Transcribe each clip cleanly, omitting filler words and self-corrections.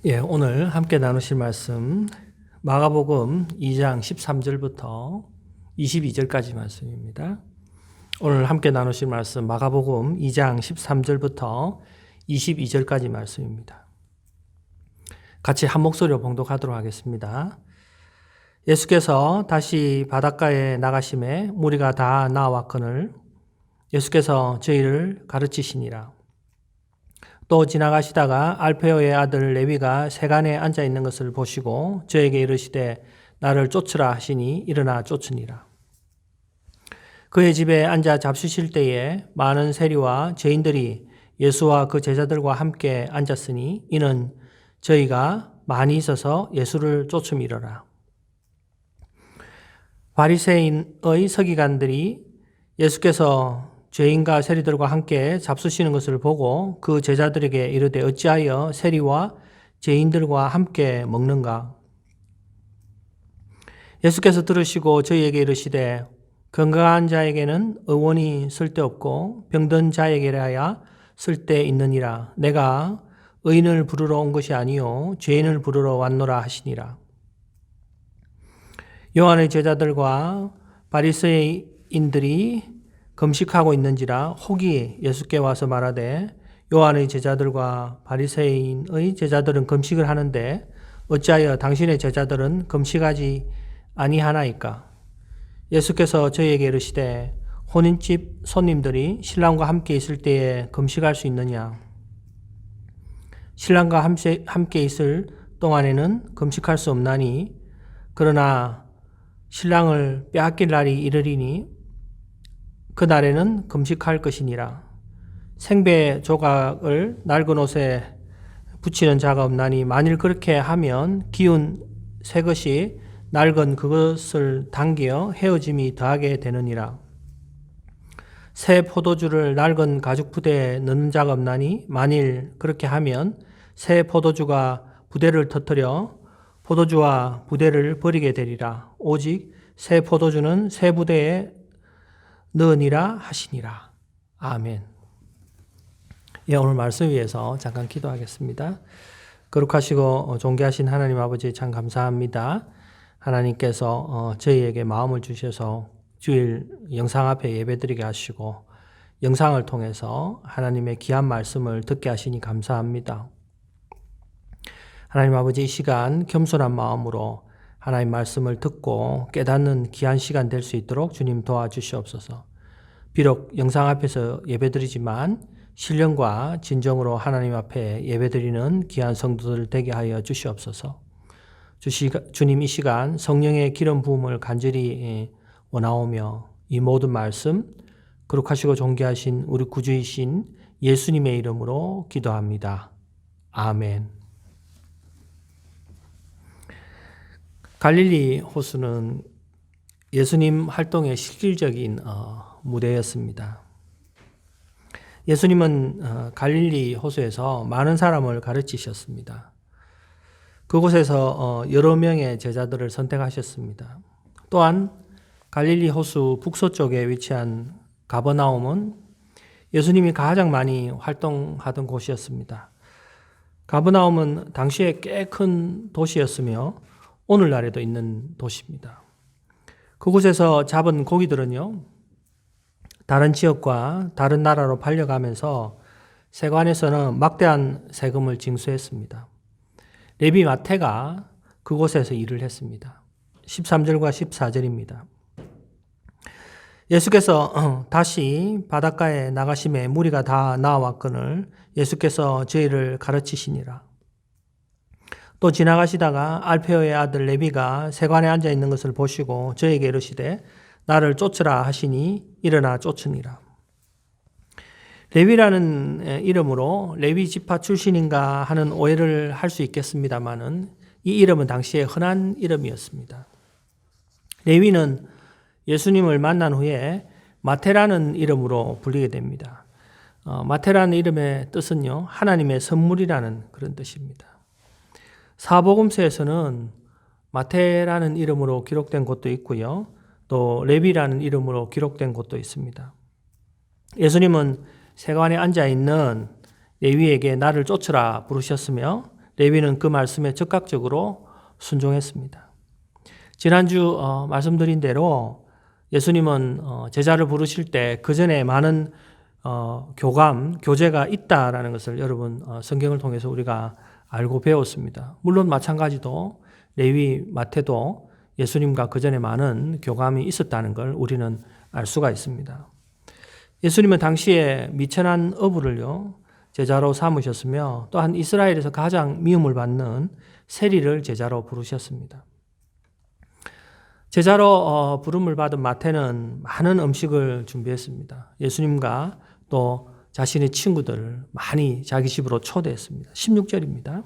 오늘 함께 나누실 말씀 마가복음 2장 13절부터 22절까지 말씀입니다. 오늘 함께 나누실 말씀 마가복음 2장 13절부터 22절까지 말씀입니다. 같이 한 목소리로 봉독하도록 하겠습니다. 예수께서 다시 바닷가에 나가심에 무리가 다 나와거늘 예수께서 저희를 가르치시니라. 또 지나가시다가 알페오의 아들 레위가 세간에 앉아 있는 것을 보시고 저에게 이르시되 나를 쫓으라 하시니 일어나 쫓으니라. 그의 집에 앉아 잡수실 때에 많은 세리와 죄인들이 예수와 그 제자들과 함께 앉았으니 이는 저희가 많이 있어서 예수를 쫓음이러라. 바리새인의 서기관들이 예수께서 죄인과 세리들과 함께 잡수시는 것을 보고 그 제자들에게 이르되 어찌하여 세리와 죄인들과 함께 먹는가? 예수께서 들으시고 저희에게 이르시되 건강한 자에게는 의원이 쓸데없고 병든 자에게라야 쓸데있느니라. 내가 의인을 부르러 온 것이 아니요 죄인을 부르러 왔노라 하시니라. 요한의 제자들과 바리새인들이 금식하고 있는지라 혹이 예수께 와서 말하되 요한의 제자들과 바리새인의 제자들은 금식을 하는데 어찌하여 당신의 제자들은 금식하지 아니하나이까? 예수께서 저희에게 이르시되 혼인집 손님들이 신랑과 함께 있을 때에 금식할 수 있느냐? 신랑과 함께 있을 동안에는 금식할 수 없나니 그러나 신랑을 빼앗길 날이 이르리니 그날에는 금식할 것이니라. 생배 조각을 낡은 옷에 붙이는 자가 없나니 만일 그렇게 하면 기운 새 것이 낡은 그것을 당겨 헤어짐이 더하게 되느니라. 새 포도주를 낡은 가죽 부대에 넣는 자가 없나니 만일 그렇게 하면 새 포도주가 부대를 터뜨려 포도주와 부대를 버리게 되리라. 오직 새 포도주는 새 부대에 넣으니라 하시니라. 아멘. 오늘 말씀 위해서 잠깐 기도하겠습니다. 거룩하시고 존귀하신 하나님 아버지 참 감사합니다. 하나님께서 저희에게 마음을 주셔서 주일 영상 앞에 예배드리게 하시고 영상을 통해서 하나님의 귀한 말씀을 듣게 하시니 감사합니다. 하나님 아버지 이 시간 겸손한 마음으로 하나님 말씀을 듣고 깨닫는 귀한 시간 될 수 있도록 주님 도와주시옵소서. 비록 영상 앞에서 예배드리지만 신령과 진정으로 하나님 앞에 예배드리는 귀한 성도들 되게 하여 주시옵소서. 주님 이 시간 성령의 기름 부음을 간절히 원하오며 이 모든 말씀 거룩하시고 존귀하신 우리 구주이신 예수님의 이름으로 기도합니다. 아멘. 갈릴리 호수는 예수님 활동의 실질적인 무대였습니다. 예수님은 갈릴리 호수에서 많은 사람을 가르치셨습니다. 그곳에서 여러 명의 제자들을 선택하셨습니다. 또한 갈릴리 호수 북서쪽에 위치한 가버나움은 예수님이 가장 많이 활동하던 곳이었습니다. 가버나움은 당시에 꽤 큰 도시였으며 오늘날에도 있는 도시입니다. 그곳에서 잡은 고기들은요, 다른 지역과 다른 나라로 팔려가면서 세관에서는 막대한 세금을 징수했습니다. 레위 마태가 그곳에서 일을 했습니다. 13절과 14절입니다. 예수께서 다시 바닷가에 나가심에 무리가 다 나와거늘 예수께서 저희를 가르치시니라. 또 지나가시다가 알페오의 아들 레위가 세관에 앉아 있는 것을 보시고 저에게 이르시되 나를 쫓으라 하시니 일어나 쫓으니라. 레위라는 이름으로 레위 지파 출신인가 하는 오해를 할 수 있겠습니다마는 이 이름은 당시에 흔한 이름이었습니다. 레위는 예수님을 만난 후에 마테라는 이름으로 불리게 됩니다. 마테라는 이름의 뜻은요, 하나님의 선물이라는 그런 뜻입니다. 사복음서에서는 마테라는 이름으로 기록된 곳도 있고요. 또 레위라는 이름으로 기록된 곳도 있습니다. 예수님은 세관에 앉아있는 레위에게 나를 쫓으라 부르셨으며 레위는 그 말씀에 적극적으로 순종했습니다. 지난주 말씀드린 대로 예수님은 제자를 부르실 때 그 전에 많은 교제가 있다라는 것을 여러분 성경을 통해서 우리가 알고 배웠습니다. 물론 마찬가지도 레위, 마태도 예수님과 그 전에 많은 교감이 있었다는 걸 우리는 알 수가 있습니다. 예수님은 당시에 미천한 어부를요 제자로 삼으셨으며 또한 이스라엘에서 가장 미움을 받는 세리를 제자로 부르셨습니다. 제자로 부름을 받은 마태는 많은 음식을 준비했습니다. 예수님과 또 자신의 친구들을 많이 자기 집으로 초대했습니다. 16절입니다.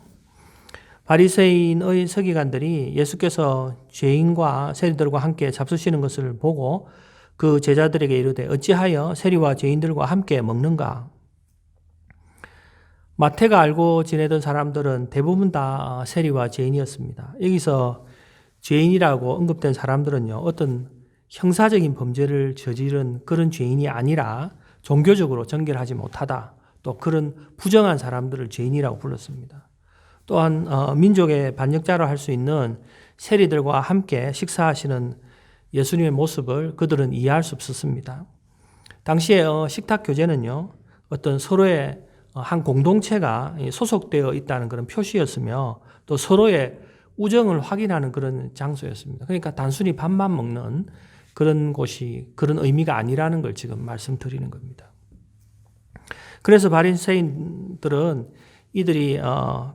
바리새인의 서기관들이 예수께서 죄인과 세리들과 함께 잡수시는 것을 보고 그 제자들에게 이르되 어찌하여 세리와 죄인들과 함께 먹는가? 마태가 알고 지내던 사람들은 대부분 다 세리와 죄인이었습니다. 여기서 죄인이라고 언급된 사람들은요, 어떤 형사적인 범죄를 저지른 그런 죄인이 아니라 종교적으로 정결하지 못하다, 또 그런 부정한 사람들을 죄인이라고 불렀습니다. 또한 민족의 반역자로 할 수 있는 세리들과 함께 식사하시는 예수님의 모습을 그들은 이해할 수 없었습니다. 당시에 식탁 교제는요, 어떤 서로의 한 공동체가 소속되어 있다는 그런 표시였으며 또 서로의 우정을 확인하는 그런 장소였습니다. 그러니까 단순히 밥만 먹는 그런 곳이 그런 의미가 아니라는 걸 지금 말씀드리는 겁니다. 그래서 바리새인들은 이들이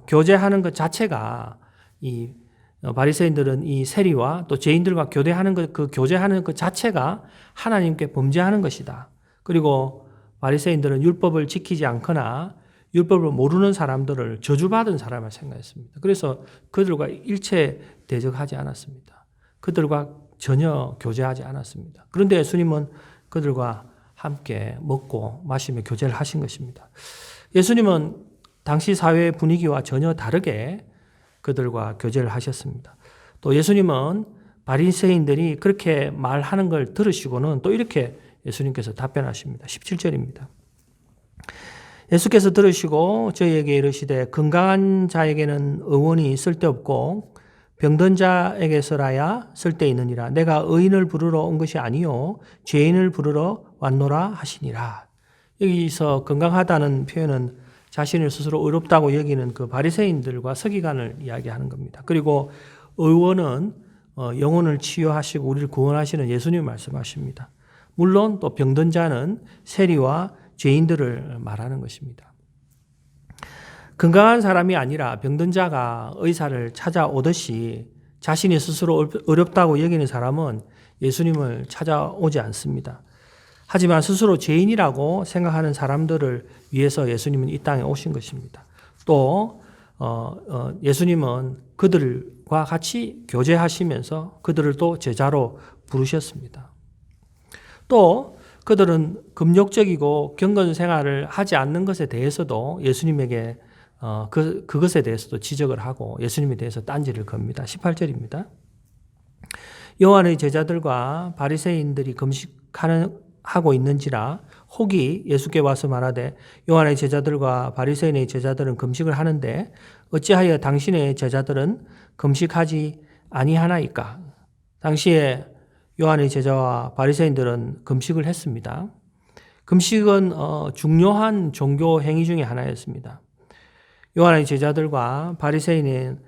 교제하는 것 자체가 이 바리새인들은 이 세리와 또 죄인들과 교대하는 것, 그 교제하는 것 자체가 하나님께 범죄하는 것이다. 그리고 바리새인들은 율법을 지키지 않거나 율법을 모르는 사람들을 저주받은 사람을 생각했습니다. 그래서 그들과 일체 대적하지 않았습니다. 그들과 전혀 교제하지 않았습니다. 그런데 예수님은 그들과 함께 먹고 마시며 교제를 하신 것입니다. 예수님은 당시 사회의 분위기와 전혀 다르게 그들과 교제를 하셨습니다. 또 예수님은 바리새인들이 그렇게 말하는 걸 들으시고는 또 이렇게 예수님께서 답변하십니다. 17절입니다. 예수께서 들으시고 저희에게 이르시되 건강한 자에게는 의원이 쓸데없고 병든 자에게서라야 쓸데있느니라. 내가 의인을 부르러 온 것이 아니요 죄인을 부르러 왔노라 하시니라. 여기서 건강하다는 표현은 자신을 스스로 의롭다고 여기는 그 바리새인들과 서기관을 이야기하는 겁니다. 그리고 의원은 영혼을 치유하시고 우리를 구원하시는 예수님을 말씀하십니다. 물론 또 병든 자는 세리와 죄인들을 말하는 것입니다. 건강한 사람이 아니라 병든 자가 의사를 찾아오듯이 자신이 스스로 어렵다고 여기는 사람은 예수님을 찾아오지 않습니다. 하지만 스스로 죄인이라고 생각하는 사람들을 위해서 예수님은 이 땅에 오신 것입니다. 또 예수님은 그들과 같이 교제하시면서 그들을 또 제자로 부르셨습니다. 또 그들은 금욕적이고 경건 생활을 하지 않는 것에 대해서도 예수님에게 그것에 대해서도 지적을 하고 예수님에 대해서 딴지를 겁니다. 18절입니다. 요한의 제자들과 바리새인들이 금식하고 있는지라 혹이 예수께 와서 말하되 요한의 제자들과 바리새인의 제자들은 금식을 하는데 어찌하여 당신의 제자들은 금식하지 아니하나이까? 당시에 요한의 제자와 바리새인들은 금식을 했습니다. 금식은 중요한 종교 행위 중에 하나였습니다. 요한의 제자들과 바리새인의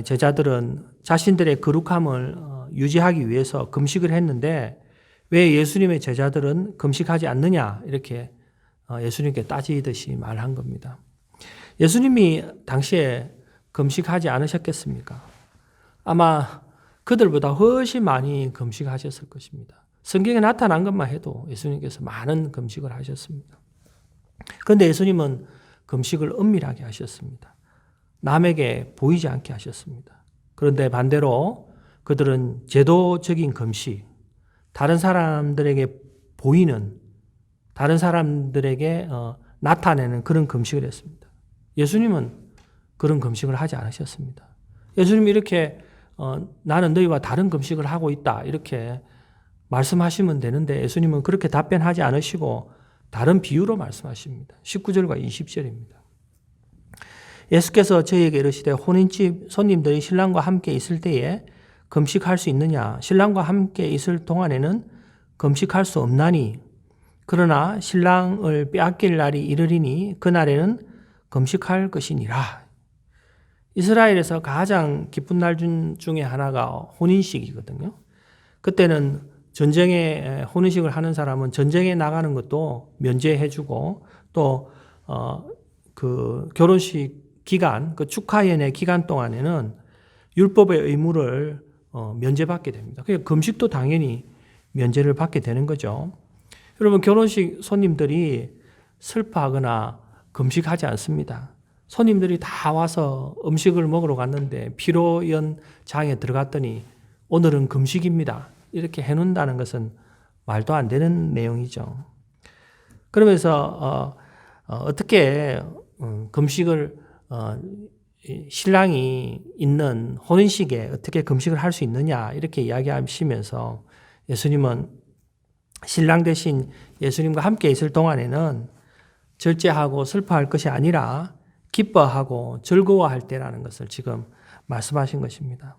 제자들은 자신들의 거룩함을 유지하기 위해서 금식을 했는데 왜 예수님의 제자들은 금식하지 않느냐 이렇게 예수님께 따지듯이 말한 겁니다. 예수님이 당시에 금식하지 않으셨겠습니까? 아마 그들보다 훨씬 많이 금식하셨을 것입니다. 성경에 나타난 것만 해도 예수님께서 많은 금식을 하셨습니다. 그런데 예수님은 금식을 은밀하게 하셨습니다. 남에게 보이지 않게 하셨습니다. 그런데 반대로 그들은 제도적인 금식, 다른 사람들에게 보이는, 다른 사람들에게 나타내는 그런 금식을 했습니다. 예수님은 그런 금식을 하지 않으셨습니다. 예수님이 이렇게 나는 너희와 다른 금식을 하고 있다 이렇게 말씀하시면 되는데 예수님은 그렇게 답변하지 않으시고 다른 비유로 말씀하십니다. 19절과 20절입니다. 예수께서 저희에게 이르시되 혼인집 손님들이 신랑과 함께 있을 때에 금식할 수 있느냐? 신랑과 함께 있을 동안에는 금식할 수 없나니 그러나 신랑을 빼앗길 날이 이르리니 그날에는 금식할 것이니라. 이스라엘에서 가장 기쁜 날 중에 하나가 혼인식이거든요. 그때는 전쟁에 혼인식을 하는 사람은 전쟁에 나가는 것도 면제해주고 또 그 결혼식 기간, 그 축하연의 기간 동안에는 율법의 의무를 면제받게 됩니다. 그러니까 금식도 당연히 면제를 받게 되는 거죠. 여러분, 결혼식 손님들이 슬퍼하거나 금식하지 않습니다. 손님들이 다 와서 음식을 먹으러 갔는데 피로연장에 들어갔더니 오늘은 금식입니다. 이렇게 해놓는다는 것은 말도 안 되는 내용이죠. 그러면서 어떻게 금식을 신랑이 있는 혼인식에 어떻게 금식을 할 수 있느냐 이렇게 이야기하시면서 예수님은 신랑 대신 예수님과 함께 있을 동안에는 절제하고 슬퍼할 것이 아니라 기뻐하고 즐거워할 때라는 것을 지금 말씀하신 것입니다.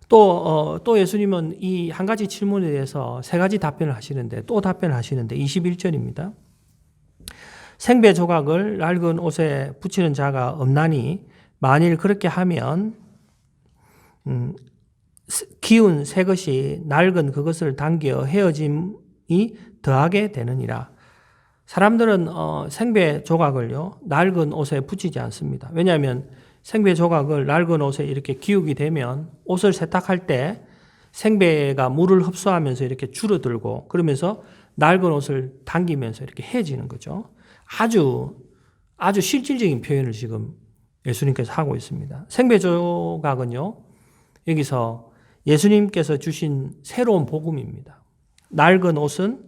또 예수님은 이 한 가지 질문에 대해서 세 가지 답변을 하시는데 또 답변을 하시는데 21절입니다. 생배 조각을 낡은 옷에 붙이는 자가 없나니 만일 그렇게 하면 기운 새 것이 낡은 그것을 당겨 헤어짐이 더하게 되느니라. 사람들은 생배 조각을요 낡은 옷에 붙이지 않습니다. 왜냐하면 생배 조각을 낡은 옷에 이렇게 기우게 되면 옷을 세탁할 때 생배가 물을 흡수하면서 이렇게 줄어들고 그러면서 낡은 옷을 당기면서 이렇게 해지는 거죠. 아주 실질적인 표현을 지금 예수님께서 하고 있습니다. 생배 조각은요 여기서 예수님께서 주신 새로운 복음입니다. 낡은 옷은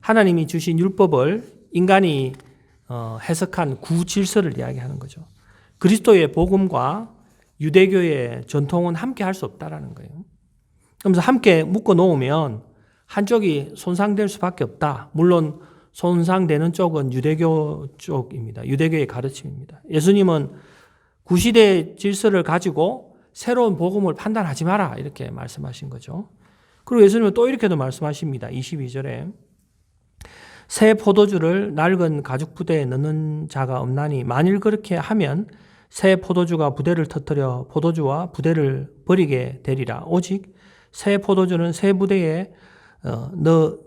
하나님이 주신 율법을 인간이 해석한 구질서를 이야기하는 거죠. 그리스도의 복음과 유대교의 전통은 함께 할 수 없다라는 거예요. 그러면서 함께 묶어 놓으면 한쪽이 손상될 수밖에 없다. 물론 손상되는 쪽은 유대교 쪽입니다. 유대교의 가르침입니다. 예수님은 구시대의 질서를 가지고 새로운 복음을 판단하지 마라 이렇게 말씀하신 거죠. 그리고 예수님은 또 이렇게도 말씀하십니다. 22절에 새 포도주를 낡은 가죽 부대에 넣는 자가 없나니 만일 그렇게 하면 새 포도주가 부대를 터뜨려 포도주와 부대를 버리게 되리라. 오직 새 포도주는 새 부대에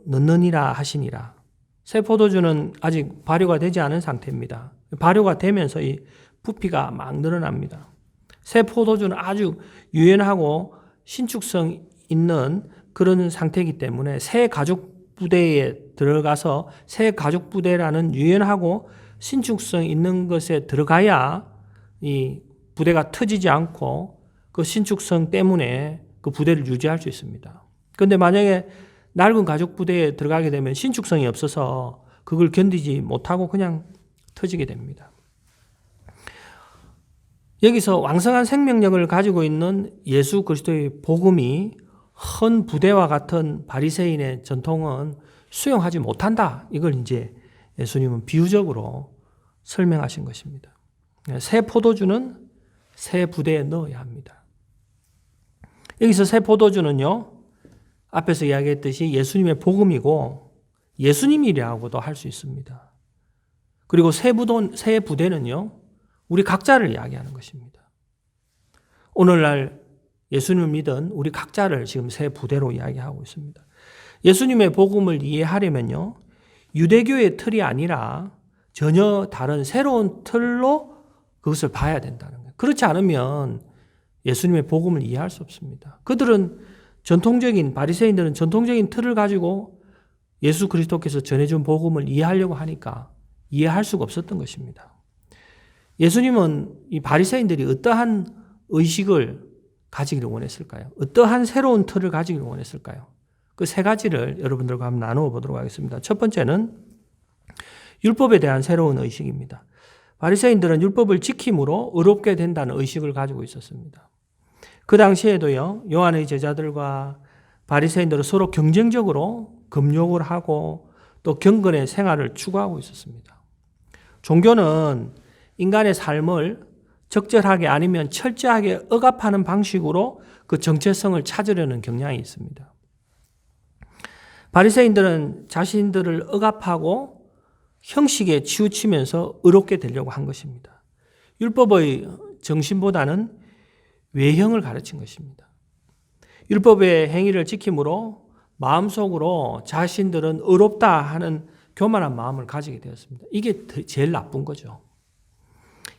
넣느니라 하시니라. 새 포도주는 아직 발효가 되지 않은 상태입니다. 발효가 되면서 이 부피가 막 늘어납니다. 새 포도주는 아주 유연하고 신축성 있는 그런 상태이기 때문에 새 가죽 부대에 들어가서 새 가죽 부대라는 유연하고 신축성 있는 것에 들어가야 이 부대가 터지지 않고 그 신축성 때문에 그 부대를 유지할 수 있습니다. 그런데 만약에 낡은 가죽 부대에 들어가게 되면 신축성이 없어서 그걸 견디지 못하고 그냥 터지게 됩니다. 여기서 왕성한 생명력을 가지고 있는 예수 그리스도의 복음이 헌 부대와 같은 바리새인의 전통은 수용하지 못한다. 이걸 이제 예수님은 비유적으로 설명하신 것입니다. 새 포도주는 새 부대에 넣어야 합니다. 여기서 새 포도주는요, 앞에서 이야기했듯이 예수님의 복음이고 예수님이라고도 할 수 있습니다. 그리고 새 부대는요, 우리 각자를 이야기하는 것입니다. 오늘날 예수님을 믿은 우리 각자를 지금 새 부대로 이야기하고 있습니다. 예수님의 복음을 이해하려면요, 유대교의 틀이 아니라 전혀 다른 새로운 틀로 그것을 봐야 된다는 거예요. 그렇지 않으면 예수님의 복음을 이해할 수 없습니다. 그들은 바리새인들은 전통적인 틀을 가지고 예수 그리스도께서 전해준 복음을 이해하려고 하니까 이해할 수가 없었던 것입니다. 예수님은 이 바리새인들이 어떠한 의식을 가지기를 원했을까요? 어떠한 새로운 틀을 가지기를 원했을까요? 그 세 가지를 여러분들과 한번 나누어 보도록 하겠습니다. 첫 번째는 율법에 대한 새로운 의식입니다. 바리새인들은 율법을 지킴으로 의롭게 된다는 의식을 가지고 있었습니다. 그 당시에도요, 요한의 제자들과 바리새인들은 서로 경쟁적으로 금욕을 하고 또 경건의 생활을 추구하고 있었습니다. 종교는 인간의 삶을 적절하게 아니면 철저하게 억압하는 방식으로 그 정체성을 찾으려는 경향이 있습니다. 바리새인들은 자신들을 억압하고 형식에 치우치면서 의롭게 되려고 한 것입니다. 율법의 정신보다는 외형을 가르친 것입니다. 율법의 행위를 지킴으로 마음속으로 자신들은 의롭다 하는 교만한 마음을 가지게 되었습니다. 이게 제일 나쁜 거죠.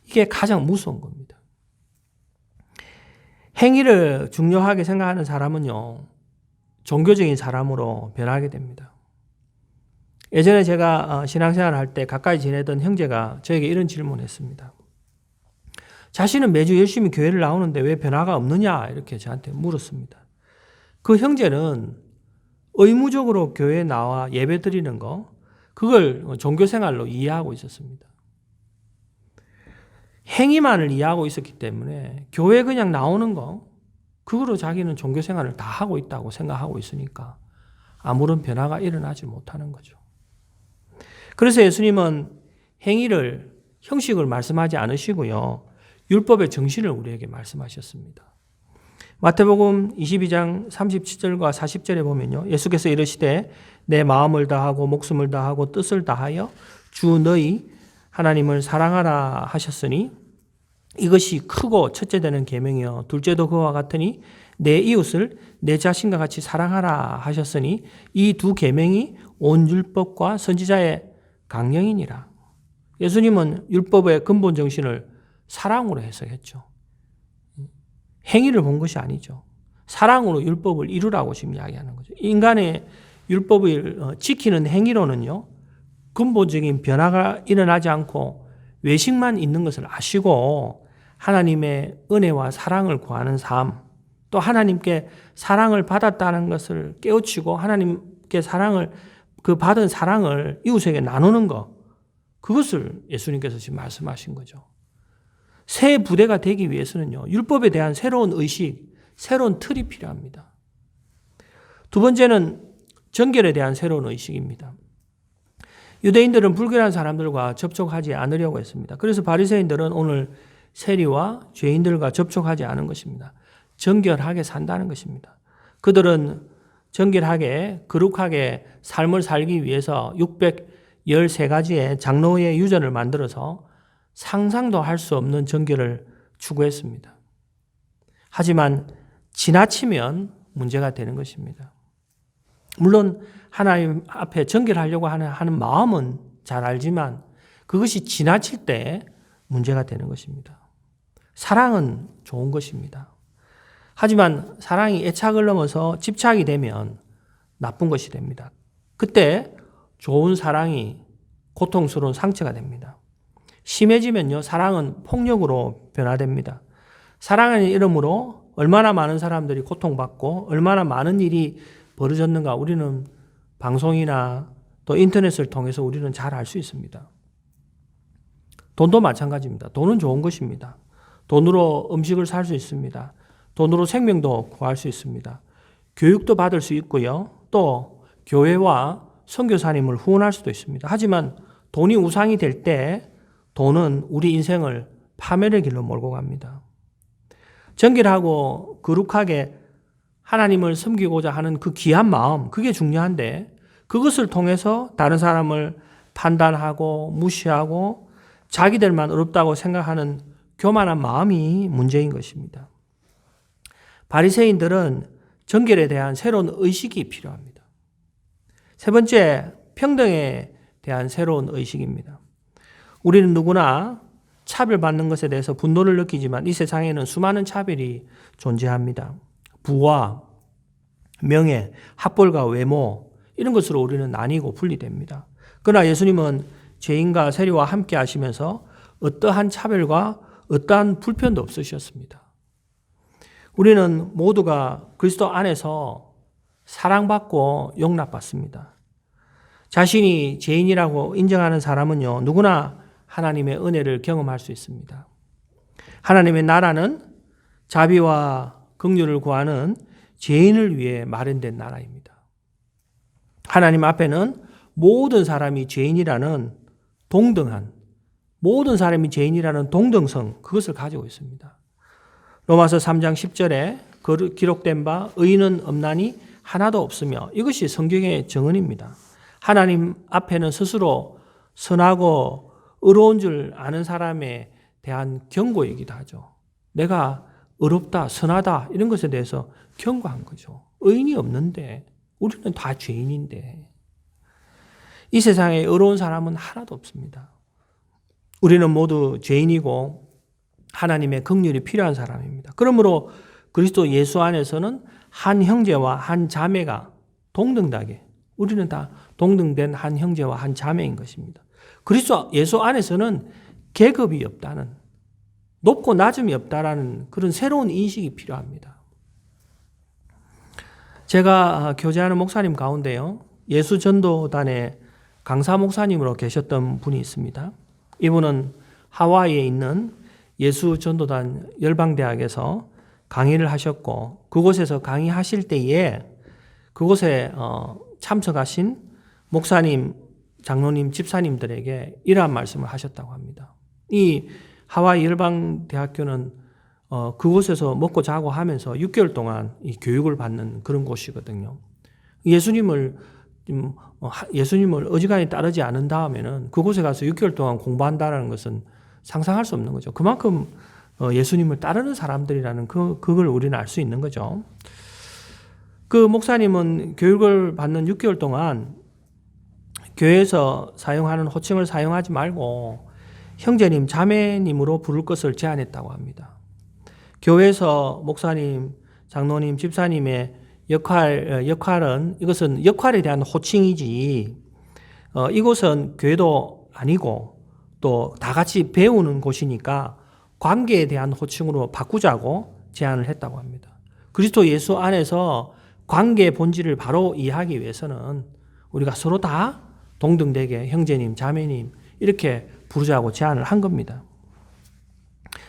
이게 가장 무서운 겁니다. 행위를 중요하게 생각하는 사람은요, 종교적인 사람으로 변하게 됩니다. 예전에 제가 신앙생활을 할 때 가까이 지내던 형제가 저에게 이런 질문을 했습니다. 자신은 매주 열심히 교회를 나오는데 왜 변화가 없느냐 이렇게 저한테 물었습니다. 그 형제는 의무적으로 교회에 나와 예배 드리는 거, 그걸 종교생활로 이해하고 있었습니다. 행위만을 이해하고 있었기 때문에 교회 그냥 나오는 거, 그거로 자기는 종교생활을 다 하고 있다고 생각하고 있으니까 아무런 변화가 일어나지 못하는 거죠. 그래서 예수님은 행위를, 형식을 말씀하지 않으시고요, 율법의 정신을 우리에게 말씀하셨습니다. 마태복음 22장 37절과 40절에 보면요, 예수께서 이르시되 내 마음을 다하고 목숨을 다하고 뜻을 다하여 주 너희 하나님을 사랑하라 하셨으니 이것이 크고 첫째 되는 계명이요 둘째도 그와 같으니 내 이웃을 내 자신과 같이 사랑하라 하셨으니 이 두 계명이 온 율법과 선지자의 강령이니라. 예수님은 율법의 근본 정신을 사랑으로 해석했죠. 행위를 본 것이 아니죠. 사랑으로 율법을 이루라고 지금 이야기하는 거죠. 인간의 율법을 지키는 행위로는요, 근본적인 변화가 일어나지 않고 외식만 있는 것을 아시고 하나님의 은혜와 사랑을 구하는 삶, 또 하나님께 사랑을 받았다는 것을 깨우치고 하나님께 그 받은 사랑을 이웃에게 나누는 것, 그것을 예수님께서 지금 말씀하신 거죠. 새 부대가 되기 위해서는요, 율법에 대한 새로운 의식, 새로운 틀이 필요합니다. 두 번째는 정결에 대한 새로운 의식입니다. 유대인들은 불결한 사람들과 접촉하지 않으려고 했습니다. 그래서 바리새인들은 오늘 세리와 죄인들과 접촉하지 않은 것입니다. 정결하게 산다는 것입니다. 그들은 정결하게 거룩하게 삶을 살기 위해서 613가지의 장로의 유전을 만들어서 상상도 할 수 없는 정결을 추구했습니다. 하지만 지나치면 문제가 되는 것입니다. 물론 하나님 앞에 정결하려고 하는 마음은 잘 알지만 그것이 지나칠 때 문제가 되는 것입니다. 사랑은 좋은 것입니다. 하지만 사랑이 애착을 넘어서 집착이 되면 나쁜 것이 됩니다. 그때 좋은 사랑이 고통스러운 상처가 됩니다. 심해지면요, 사랑은 폭력으로 변화됩니다. 사랑하는 이름으로 얼마나 많은 사람들이 고통받고 얼마나 많은 일이 벌어졌는가 우리는 방송이나 또 인터넷을 통해서 우리는 잘 알 수 있습니다. 돈도 마찬가지입니다. 돈은 좋은 것입니다. 돈으로 음식을 살 수 있습니다. 돈으로 생명도 구할 수 있습니다. 교육도 받을 수 있고요. 또 교회와 선교사님을 후원할 수도 있습니다. 하지만 돈이 우상이 될 때 돈은 우리 인생을 파멸의 길로 몰고 갑니다. 정결하고 거룩하게 하나님을 섬기고자 하는 그 귀한 마음, 그게 중요한데 그것을 통해서 다른 사람을 판단하고 무시하고 자기들만 어렵다고 생각하는 교만한 마음이 문제인 것입니다. 바리새인들은 정결에 대한 새로운 의식이 필요합니다. 세 번째, 평등에 대한 새로운 의식입니다. 우리는 누구나 차별받는 것에 대해서 분노를 느끼지만 이 세상에는 수많은 차별이 존재합니다. 부와 명예, 학벌과 외모, 이런 것으로 우리는 나뉘고 분리됩니다. 그러나 예수님은 죄인과 세리와 함께 하시면서 어떠한 차별과 어떠한 불편도 없으셨습니다. 우리는 모두가 그리스도 안에서 사랑받고 용납받습니다. 자신이 죄인이라고 인정하는 사람은요, 누구나 하나님의 은혜를 경험할 수 있습니다. 하나님의 나라는 자비와 긍휼을 구하는 죄인을 위해 마련된 나라입니다. 하나님 앞에는 모든 사람이 죄인이라는 동등한 모든 사람이 죄인이라는 동등성, 그것을 가지고 있습니다. 로마서 3장 10절에 기록된 바 의인은 없나니 하나도 없으며, 이것이 성경의 정언입니다. 하나님 앞에는 스스로 선하고 의로운 줄 아는 사람에 대한 경고이기도 하죠. 내가 의롭다, 선하다, 이런 것에 대해서 경고한 거죠. 의인이 없는데, 우리는 다 죄인인데, 이 세상에 의로운 사람은 하나도 없습니다. 우리는 모두 죄인이고 하나님의 긍휼이 필요한 사람입니다. 그러므로 그리스도 예수 안에서는 한 형제와 한 자매가 동등하게, 우리는 다 동등된 한 형제와 한 자매인 것입니다. 그리스도 예수 안에서는 계급이 없다는, 높고 낮음이 없다라는 그런 새로운 인식이 필요합니다. 제가 교제하는 목사님 가운데요, 예수전도단의 강사 목사님으로 계셨던 분이 있습니다. 이분은 하와이에 있는 예수전도단 열방대학에서 강의를 하셨고, 그곳에서 강의하실 때에 그곳에 참석하신 목사님, 장로님, 집사님들에게 이러한 말씀을 하셨다고 합니다. 이 하와이 열방대학교는 그곳에서 먹고 자고 하면서 6개월 동안 이 교육을 받는 그런 곳이거든요. 예수님을 어지간히 따르지 않은 다음에는 그곳에 가서 6개월 동안 공부한다는 것은 상상할 수 없는 거죠. 그만큼 예수님을 따르는 사람들이라는 그걸 우리는 알 수 있는 거죠. 그 목사님은 교육을 받는 6개월 동안 교회에서 사용하는 호칭을 사용하지 말고 형제님, 자매님으로 부를 것을 제안했다고 합니다. 교회에서 목사님, 장로님, 집사님의 역할은, 이것은 역할에 대한 호칭이지, 이곳은 교회도 아니고 또 다 같이 배우는 곳이니까 관계에 대한 호칭으로 바꾸자고 제안을 했다고 합니다. 그리스도 예수 안에서 관계의 본질을 바로 이해하기 위해서는 우리가 서로 다 동등되게 형제님, 자매님 이렇게 부르자고 제안을 한 겁니다.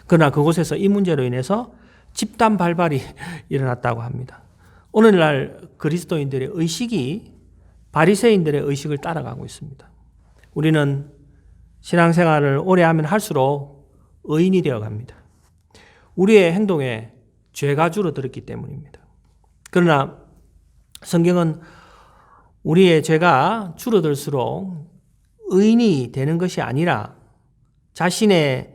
그러나 그곳에서 이 문제로 인해서 집단 발발이 일어났다고 합니다. 오늘날 그리스도인들의 의식이 바리새인들의 의식을 따라가고 있습니다. 우리는 신앙생활을 오래 하면 할수록 의인이 되어갑니다. 우리의 행동에 죄가 줄어들었기 때문입니다. 그러나 성경은 우리의 죄가 줄어들수록 의인이 되는 것이 아니라 자신이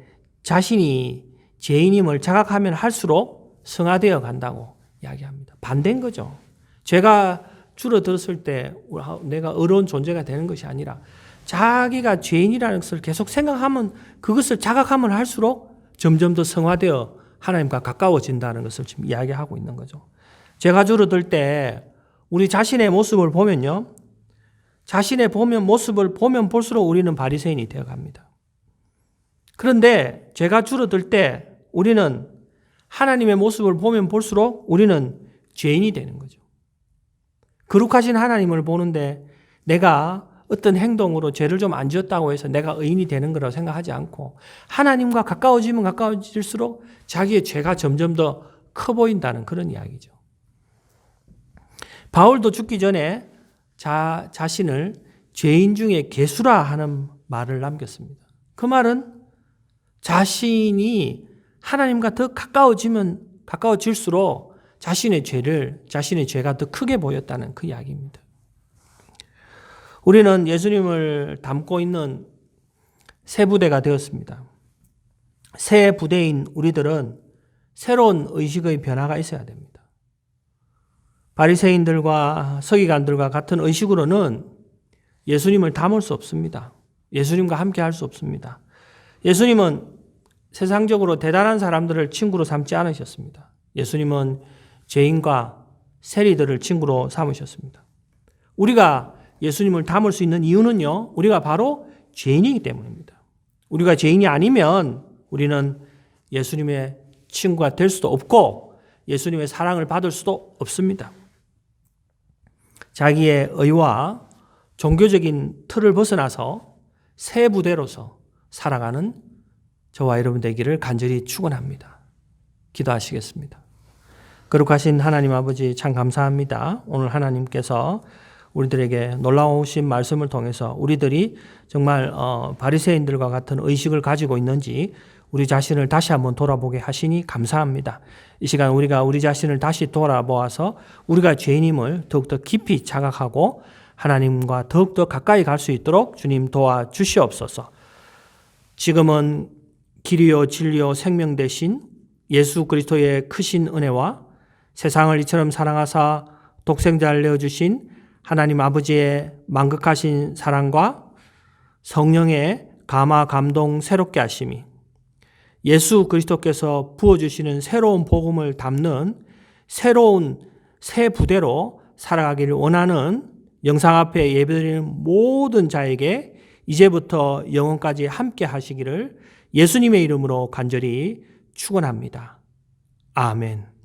죄인임을 자각하면 할수록 성화되어 간다고 이야기합니다. 반대인 거죠. 죄가 줄어들었을 때 내가 의로운 존재가 되는 것이 아니라 자기가 죄인이라는 것을 계속 생각하면, 그것을 자각하면 할수록 점점 더 성화되어 하나님과 가까워진다는 것을 지금 이야기하고 있는 거죠. 죄가 줄어들 때 우리 자신의 모습을 보면요, 자신의 모습을 보면 볼수록 우리는 바리새인이 되어갑니다. 그런데 죄가 줄어들 때 우리는 하나님의 모습을 보면 볼수록 우리는 죄인이 되는 거죠. 거룩하신 하나님을 보는데 내가 어떤 행동으로 죄를 좀 안 지었다고 해서 내가 의인이 되는 거라고 생각하지 않고, 하나님과 가까워지면 가까워질수록 자기의 죄가 점점 더 커 보인다는 그런 이야기죠. 바울도 죽기 전에 자신을 죄인 중에 괴수라 하는 말을 남겼습니다. 그 말은 자신이 하나님과 더 가까워질수록 자신의 죄가 더 크게 보였다는 그 이야기입니다. 우리는 예수님을 담고 있는 새 부대가 되었습니다. 새 부대인 우리들은 새로운 의식의 변화가 있어야 됩니다. 바리새인들과 서기관들과 같은 의식으로는 예수님을 담을 수 없습니다. 예수님과 함께 할 수 없습니다. 예수님은 세상적으로 대단한 사람들을 친구로 삼지 않으셨습니다. 예수님은 죄인과 세리들을 친구로 삼으셨습니다. 우리가 예수님을 담을 수 있는 이유는요, 우리가 바로 죄인이기 때문입니다. 우리가 죄인이 아니면 우리는 예수님의 친구가 될 수도 없고 예수님의 사랑을 받을 수도 없습니다. 자기의 의와 종교적인 틀을 벗어나서 새 부대로서 살아가는 저와 여러분 되기를 간절히 축원합니다. 기도하시겠습니다. 거룩하신 하나님 아버지, 참 감사합니다. 오늘 하나님께서 우리들에게 놀라우신 말씀을 통해서 우리들이 정말 바리새인들과 같은 의식을 가지고 있는지 우리 자신을 다시 한번 돌아보게 하시니 감사합니다. 이 시간 우리가 우리 자신을 다시 돌아보아서 우리가 죄인임을 더욱더 깊이 자각하고 하나님과 더욱더 가까이 갈 수 있도록 주님 도와주시옵소서. 지금은 길이요 진리요 생명 되신 예수 그리스도의 크신 은혜와 세상을 이처럼 사랑하사 독생자를 내어주신 하나님 아버지의 만극하신 사랑과 성령의 감화 감동 새롭게 하심이 예수 그리스도께서 부어주시는 새로운 복음을 담는 새로운 새 부대로 살아가기를 원하는 영상 앞에 예배드리는 모든 자에게 이제부터 영원까지 함께 하시기를 예수님의 이름으로 간절히 축원합니다. 아멘.